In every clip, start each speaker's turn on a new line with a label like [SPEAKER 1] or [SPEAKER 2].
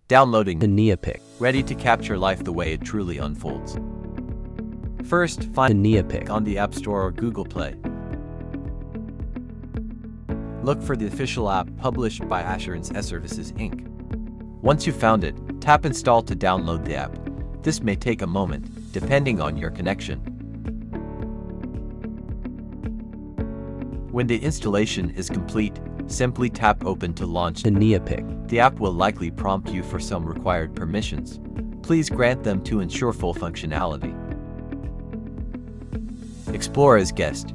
[SPEAKER 1] Downloading
[SPEAKER 2] the niyapic.
[SPEAKER 1] ready to capture life the way it truly unfolds. First, find
[SPEAKER 2] The niyapic.
[SPEAKER 1] on the App Store or Google Play. Look for the official app published by Assurance Services Inc. Once you've found it, tap Install to download the app. This may take a moment, depending on your connection. When the installation is complete, simply tap Open to launch
[SPEAKER 2] The niyapic.
[SPEAKER 1] The app will likely prompt you for some required permissions. Please grant them to ensure full functionality. Explore as guest.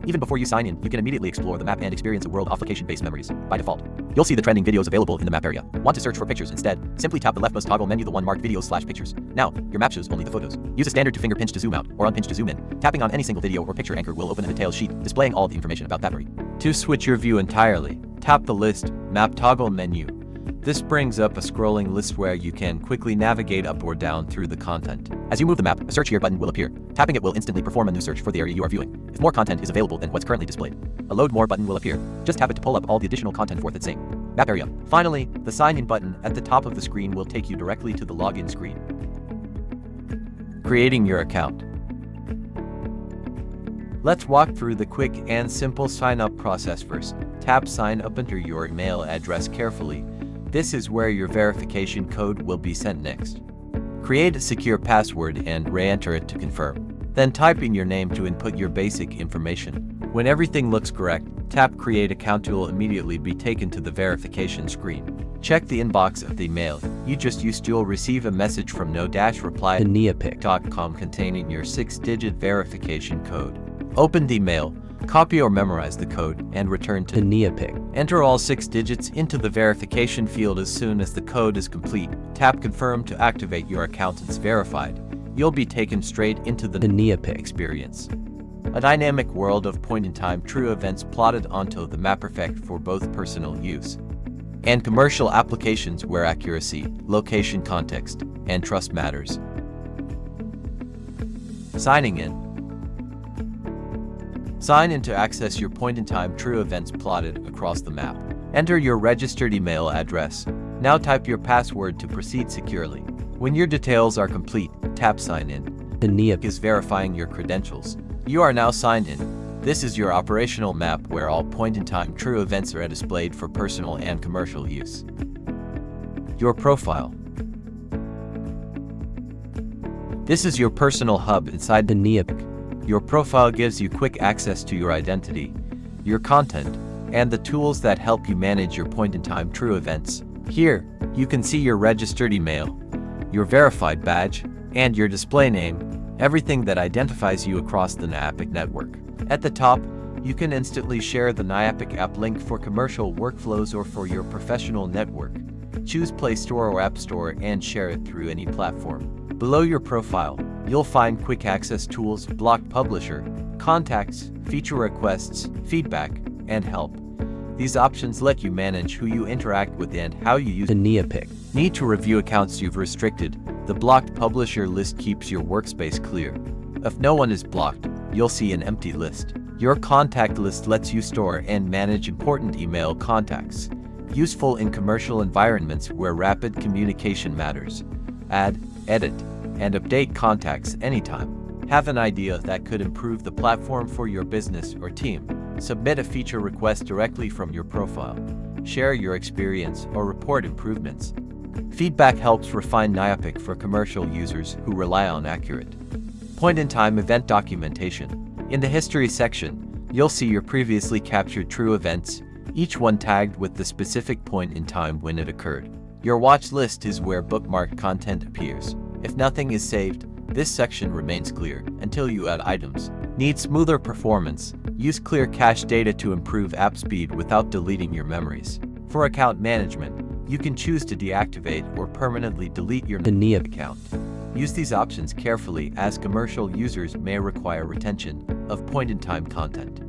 [SPEAKER 1] Even before you sign in, you can immediately explore the map and experience a world of location-based memories. By default, you'll see the trending videos available in the map area. Want to search for pictures instead? Simply tap the leftmost toggle menu, the one marked videos/pictures. Now, your map shows only the photos. Use a standard finger pinch to zoom out or unpinch to zoom in. Tapping on any single video or picture anchor will open a details sheet, displaying all the information about that memory. To switch your view entirely, tap the List Map toggle menu. This brings up a scrolling list where you can quickly navigate up or down through the content. As you move the map, a Search Here button will appear. Tapping it will instantly perform a new search for the area you are viewing, if more content is available than what's currently displayed. A Load More button will appear. Just tap it to pull up all the additional content worth its seeing. Map area. Finally, the Sign In button at the top of the screen will take you directly to the login screen. Creating your account. Let's walk through the quick and simple sign-up process first. Tap Sign Up, enter your email address carefully. This is where your verification code will be sent next. Create a secure password and re-enter it to confirm. Then type in your name to input your basic information. When everything looks correct, tap Create Account. You will immediately be taken to the verification screen. Check the inbox of the email you just used. You'll receive a message from no-reply.com containing your 6-digit verification code. Open the email, copy or memorize the code, and return to
[SPEAKER 2] The niyapic.
[SPEAKER 1] Enter all 6 digits into the verification field. As soon as the code is complete, tap Confirm to activate your account. It's verified. You'll be taken straight into the
[SPEAKER 2] niyapic
[SPEAKER 1] experience. A dynamic world of point-in-time true events plotted onto the map, perfect for both personal use and commercial applications where accuracy, location context, and trust matters. Signing in. Sign in to access your point-in-time true events plotted across the map. Enter your registered email address. Now type your password to proceed securely. When your details are complete, tap Sign In.
[SPEAKER 2] The niyapic
[SPEAKER 1] Is verifying your credentials. You are now signed in. This is your operational map where all point-in-time true events are displayed for personal and commercial use. Your profile. This is your personal hub inside
[SPEAKER 2] The niyapic.
[SPEAKER 1] Your profile gives you quick access to your identity, your content, and the tools that help you manage your point-in-time true events. Here, you can see your registered email, your verified badge, and your display name, everything that identifies you across the niyapic network. At the top, you can instantly share the niyapic app link for commercial workflows or for your professional network. Choose Play Store or App Store and share it through any platform. Below your profile, you'll find quick access tools, blocked publisher, contacts, feature requests, feedback, and help. These options let you manage who you interact with and how you use
[SPEAKER 2] The niyapic.
[SPEAKER 1] Need to review accounts you've restricted? The blocked publisher list keeps your workspace clear. If no one is blocked, you'll see an empty list. Your contact list lets you store and manage important email contacts, useful in commercial environments where rapid communication matters. Add, edit, and update contacts anytime. Have an idea that could improve the platform for your business or team? Submit a feature request directly from your profile. Share your experience or report improvements. Feedback helps refine niyapic for commercial users who rely on accurate point-in-time event documentation. In the History section, you'll see your previously captured true events, each one tagged with the specific point in time when it occurred. Your watch list is where bookmarked content appears. If nothing is saved, this section remains clear until you add items. Need smoother performance? Use clear cache data to improve app speed without deleting your memories. For account management, you can choose to deactivate or permanently delete your
[SPEAKER 2] The niyapic.
[SPEAKER 1] account. Use these options carefully as commercial users may require retention of point-in-time content.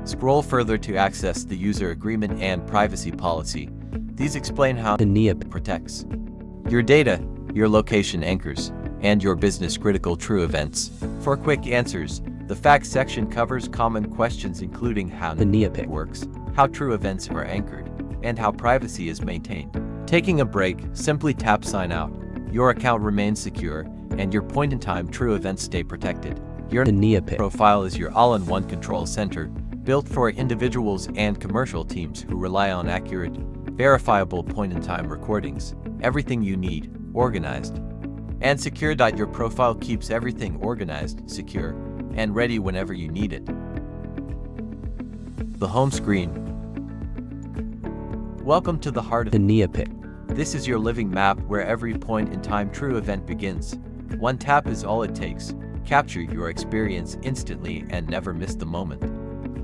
[SPEAKER 1] Scroll further to access the user agreement and privacy policy. These explain how
[SPEAKER 2] The niyapic.
[SPEAKER 1] protects your data, your location anchors, and your business-critical true events. For quick answers, the Facts section covers common questions including how
[SPEAKER 2] The niyapic.
[SPEAKER 1] works, how true events are anchored, and how privacy is maintained. Taking a break, simply tap sign out. Your account remains secure, and your point-in-time true events stay protected. Your
[SPEAKER 2] niyapic.
[SPEAKER 1] profile is your all-in-one control center, built for individuals and commercial teams who rely on accurate, verifiable point-in-time recordings. Everything you need, organized and secure. Your profile keeps everything organized, secure, and ready whenever you need it. The home screen. Welcome to the heart of
[SPEAKER 2] The niyapic.
[SPEAKER 1] This is your living map where every point-in-time true event begins. One tap is all it takes. Capture your experience instantly and never miss the moment.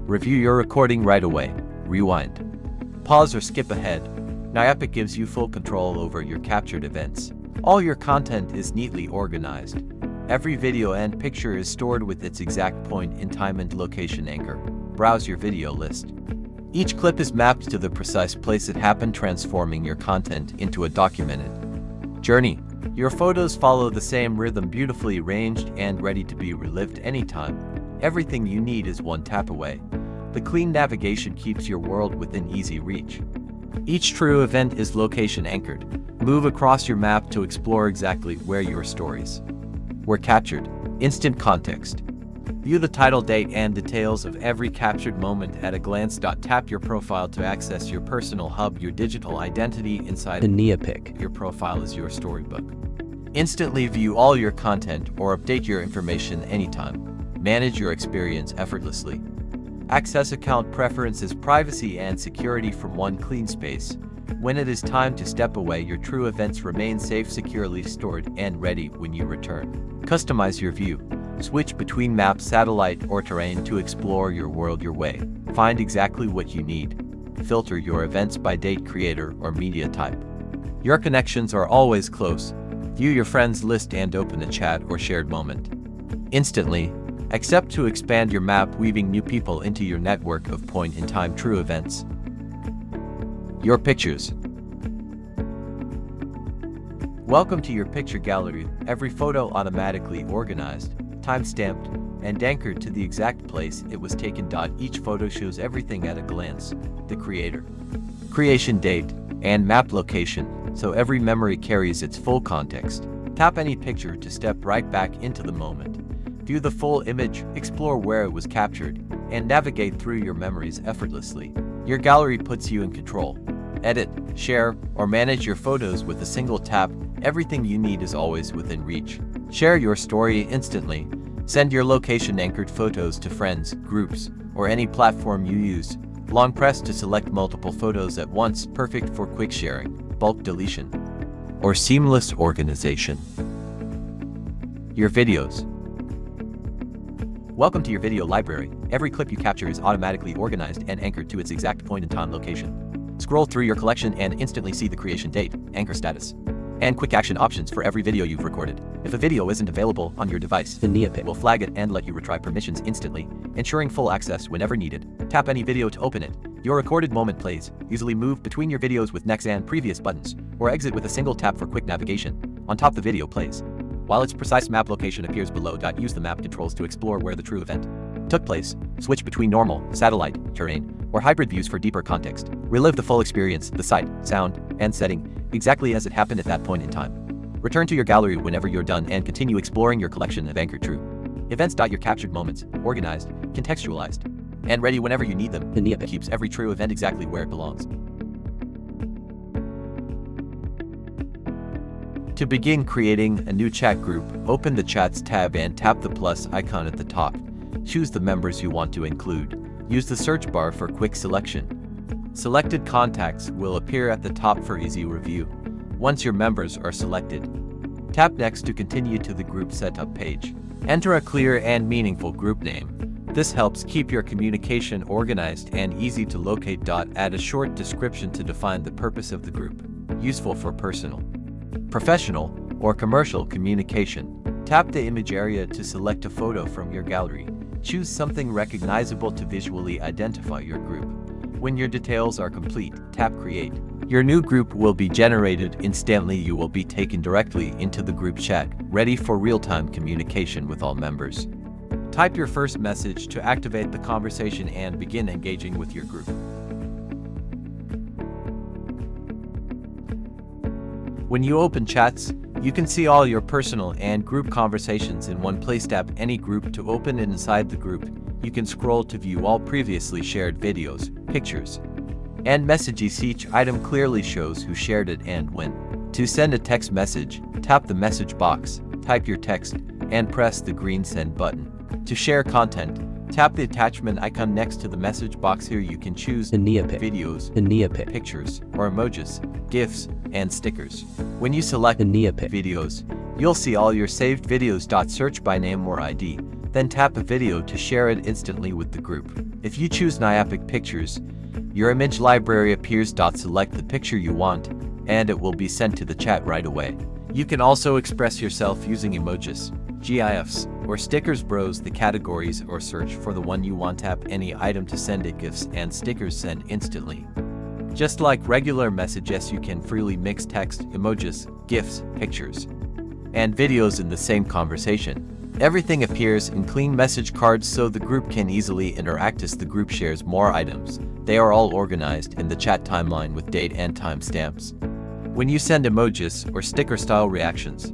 [SPEAKER 1] Review your recording right away. Rewind. Pause or skip ahead. Niyapic gives you full control over your captured events. All your content is neatly organized. Every video and picture is stored with its exact point in time and location anchor. Browse your video list. Each clip is mapped to the precise place it happened, transforming your content into a documented journey. Your photos follow the same rhythm, beautifully arranged and ready to be relived anytime. Everything you need is one tap away. The clean navigation keeps your world within easy reach. Each true event is location anchored. Move across your map to explore exactly where your stories were captured. Instant context. View the title, date, and details of every captured moment at a glance. Tap your profile to access your personal hub, your digital identity inside
[SPEAKER 2] The niyapic.
[SPEAKER 1] your profile is your storybook. Instantly view all your content or update your information anytime. Manage your experience effortlessly. Access account preferences, privacy, and security from one clean space. When it is time to step away, your true events remain safe, securely stored, and ready when you return. Customize your view. Switch between map, satellite, or terrain to explore your world your way. Find exactly what you need. Filter your events by date, creator, or media type. Your connections are always close. View your friends list and open a chat or shared moment instantly. Accept to expand your map, weaving new people into your network of point-in-time true events. Your pictures. Welcome to your picture gallery. Every photo automatically organized, time-stamped, and anchored to the exact place it was taken. Each photo shows everything at a glance: the creator, creation date, and map location, so every memory carries its full context. Tap any picture to step right back into the moment. View the full image, explore where it was captured, and navigate through your memories effortlessly. Your gallery puts you in control. Edit, share, or manage your photos with a single tap. Everything you need is always within reach. Share your story instantly. Send your location-anchored photos to friends, groups, or any platform you use. Long press to select multiple photos at once, perfect for quick sharing, bulk deletion, or seamless organization. Your videos. Welcome to your video library. Every clip you capture is automatically organized and anchored to its exact point-in-time location. Scroll through your collection and instantly see the creation date, anchor status, and quick action options for every video you've recorded. If a video isn't available on your device,
[SPEAKER 2] The niyapic.
[SPEAKER 1] will flag it and let you retrieve permissions instantly, ensuring full access whenever needed. Tap any video to open it. Your recorded moment plays. Easily move between your videos with next and previous buttons, or exit with a single tap for quick navigation. On top, the video plays, while its precise map location appears below. Use the map controls to explore where the true event took place. Switch between normal, satellite, terrain, or hybrid views for deeper context. Relive the full experience, the sight, sound, and setting, exactly as it happened at that point in time. Return to your gallery whenever you're done and continue exploring your collection of anchored true events. Your captured moments, organized, contextualized, and ready whenever you need them.
[SPEAKER 2] The niyapic.
[SPEAKER 1] Keeps every true event exactly where it belongs. To begin creating a new chat group, open the Chats tab and tap the plus icon at the top. Choose the members you want to include. Use the search bar for quick selection. Selected contacts will appear at the top for easy review. Once your members are selected, tap Next to continue to the group setup page. Enter a clear and meaningful group name. This helps keep your communication organized and easy to locate. Add a short description to define the purpose of the group. Useful for personal, professional, or commercial communication. Tap the image area to select a photo from your gallery. Choose something recognizable to visually identify your group. When your details are complete, tap Create. Your new group will be generated instantly. You will be taken directly into the group chat, ready for real-time communication with all members. Type your first message to activate the conversation and begin engaging with your group. When you open chats, you can see all your personal and group conversations in one place. Tap any group to open it. Inside the group, you can scroll to view all previously shared videos, pictures, and messages. Each item clearly shows who shared it and when. To send a text message, tap the message box, type your text, and press the green send button. To share content, tap the attachment icon next to the message box. Here you can choose
[SPEAKER 2] niyapic,
[SPEAKER 1] videos, pictures, or emojis, GIFs, and stickers. When you select
[SPEAKER 2] niyapic
[SPEAKER 1] videos, you'll see all your saved videos. Search by name or ID, then tap a video to share it instantly with the group. If you choose niyapic pictures, your image library appears. Select the picture you want, and it will be sent to the chat right away. You can also express yourself using emojis, GIFs, or stickers. Browse the categories or search for the one you want. Tap any item to send it. GIFs and stickers send instantly. Just like regular messages, you can freely mix text, emojis, GIFs, pictures, and videos in the same conversation. Everything appears in clean message cards so the group can easily interact. As the group shares more items, they are all organized in the chat timeline with date and timestamps. When you send emojis or sticker-style reactions,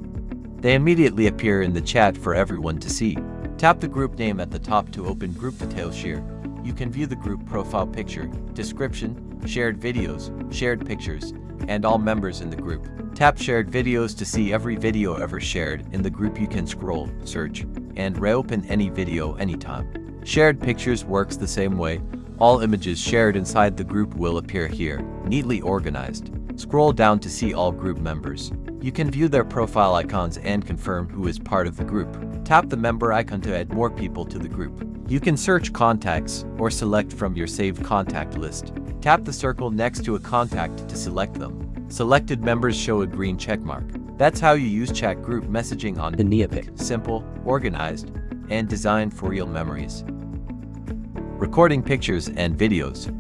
[SPEAKER 1] they immediately appear in the chat for everyone to see. Tap the group name at the top to open group details. Here, you can view the group profile picture, description, shared videos, shared pictures, and all members in the group. Tap shared videos to see every video ever shared in the group. You can scroll, search, and reopen any video anytime. Shared pictures works the same way. All images shared inside the group will appear here, neatly organized. Scroll down to see all group members. You can view their profile icons and confirm who is part of the group. Tap the member icon to add more people to the group. You can search contacts or select from your saved contact list. Tap the circle next to a contact to select them. Selected members show a green check mark. That's how you use chat group messaging on
[SPEAKER 2] niyapic.
[SPEAKER 1] Simple, organized, and designed for real memories. Recording pictures and videos.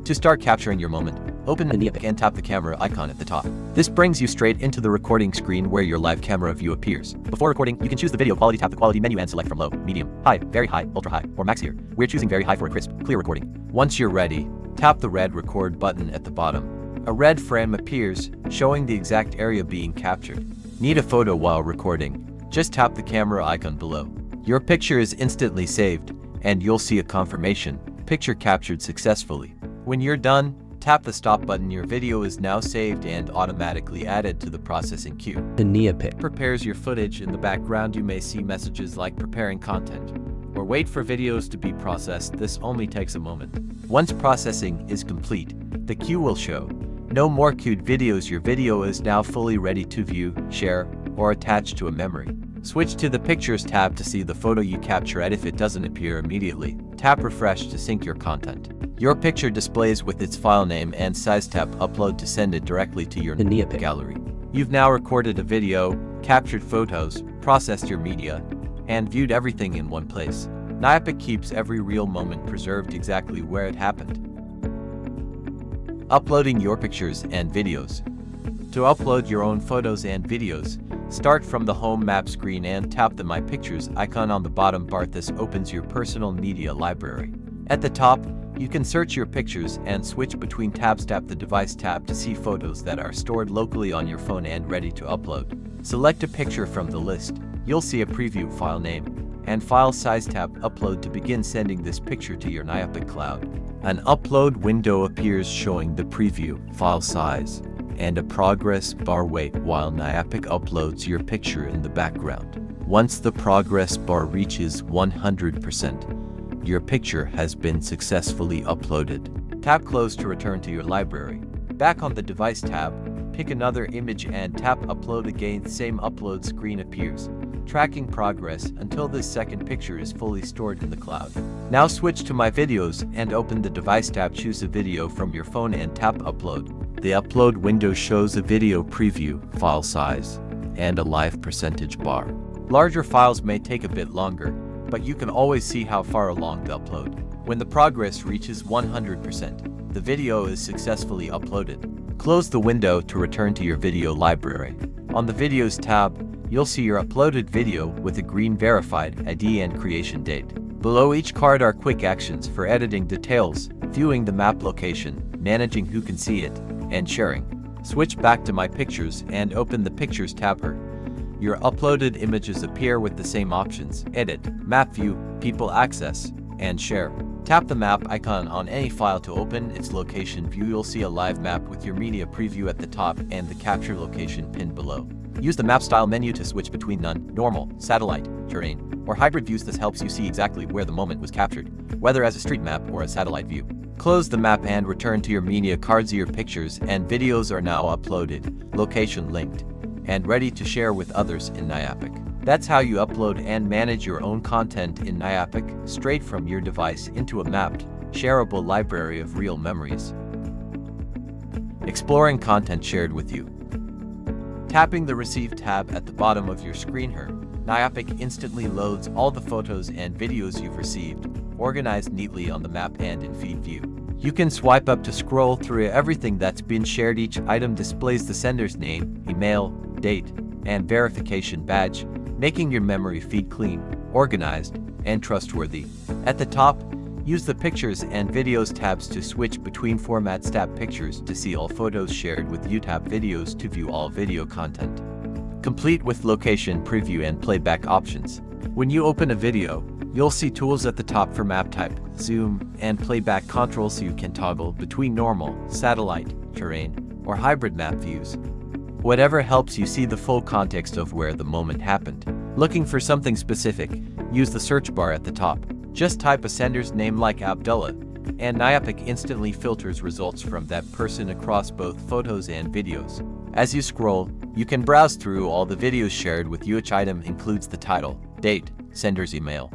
[SPEAKER 1] To start capturing your moment, open niyapic and tap the camera icon at the top. This brings you straight into the recording screen where your live camera view appears. Before recording, you can choose the video quality. Tap the quality menu and select from low, medium, high, very high, ultra high, or max here. We're choosing very high for a crisp, clear recording. Once you're ready, tap the red record button at the bottom. A red frame appears, showing the exact area being captured. Need a photo while recording? Just tap the camera icon below. Your picture is instantly saved, and you'll see a confirmation, picture captured successfully. When you're done, tap the stop button. Your video is now saved and automatically added to the processing queue.
[SPEAKER 2] niyapic
[SPEAKER 1] Prepares your footage. In the background, you may see messages like preparing content or wait for videos to be processed. This only takes a moment. Once processing is complete, the queue will show. No more queued videos. Your video is now fully ready to view, share, or attach to a memory. Switch to the Pictures tab to see the photo you capture. If it doesn't appear immediately, tap Refresh to sync your content. Your picture displays with its file name and size. Tap Upload to send it directly to your
[SPEAKER 2] niyapic
[SPEAKER 1] gallery. You've now recorded a video, captured photos, processed your media, and viewed everything in one place. niyapic keeps every real moment preserved exactly where it happened. Uploading your pictures and videos. To upload your own photos and videos, start from the home map screen and tap the My Pictures icon on the bottom bar. This opens your personal media library. At the top, you can search your pictures and switch between tabs. Tap the Device tab to see photos that are stored locally on your phone and ready to upload. Select a picture from the list. You'll see a preview file name and file size. Tap Upload to begin sending this picture to your niyapic cloud. An upload window appears showing the preview, file size, and a progress bar. Wait while niyapic uploads your picture in the background. Once the progress bar reaches 100%, your picture has been successfully uploaded. Tap Close to return to your library. Back on the Device tab, pick another image and tap Upload again. Same upload screen appears, tracking progress until this second picture is fully stored in the cloud. Now switch to My Videos and open the Device tab. Choose a video from your phone and tap Upload. The upload window shows a video preview, file size, and a live percentage bar. Larger files may take a bit longer, but you can always see how far along the upload. When the progress reaches 100%, the video is successfully uploaded. Close the window to return to your video library. On the Videos tab, you'll see your uploaded video with a green verified ID and creation date. Below each card are quick actions for editing details, viewing the map location, managing who can see it, and sharing. Switch back to My Pictures and open the Pictures tab here. Your uploaded images appear with the same options: Edit, Map View, People Access, and Share. Tap the map icon on any file to open its location view. You'll see a live map with your media preview at the top and the capture location pinned below. Use the map style menu to switch between none, normal, satellite, terrain, or hybrid views. This helps you see exactly where the moment was captured, whether as a street map or a satellite view. Close the map and return to your media cards. Your pictures and videos are now uploaded, location linked, and ready to share with others in niyapic. That's how you upload and manage your own content in niyapic, straight from your device into a mapped, shareable library of real memories. Exploring content shared with you. Tapping the Receive tab at the bottom of your screen here, niyapic instantly loads all the photos and videos you've received, organized neatly on the map and in feed view. You can swipe up to scroll through everything that's been shared. Each item displays the sender's name, email, date, and verification badge, making your memory feed clean, organized, and trustworthy. At the top, use the Pictures and Videos tabs to switch between formats. Tap Pictures to see all photos shared with you. Tap Videos to view all video content, complete with location preview and playback options. When you open a video, you'll see tools at the top for map type, zoom, and playback control, so you can toggle between normal, satellite, terrain, or hybrid map views. Whatever helps you see the full context of where the moment happened. Looking for something specific, use the search bar at the top. Just type a sender's name like Abdullah, and niyapic instantly filters results from that person across both photos and videos. As you scroll, you can browse through all the videos shared with you. Each item includes the title, date, sender's email,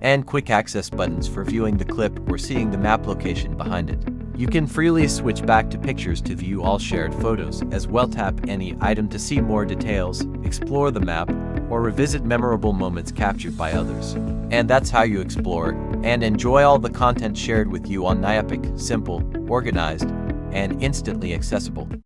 [SPEAKER 1] and quick access buttons for viewing the clip or seeing the map location behind it. You can freely switch back to Pictures to view all shared photos, as well tap any item to see more details, explore the map, or revisit memorable moments captured by others. And that's how you explore and enjoy all the content shared with you on niyapic: simple, organized, and instantly accessible.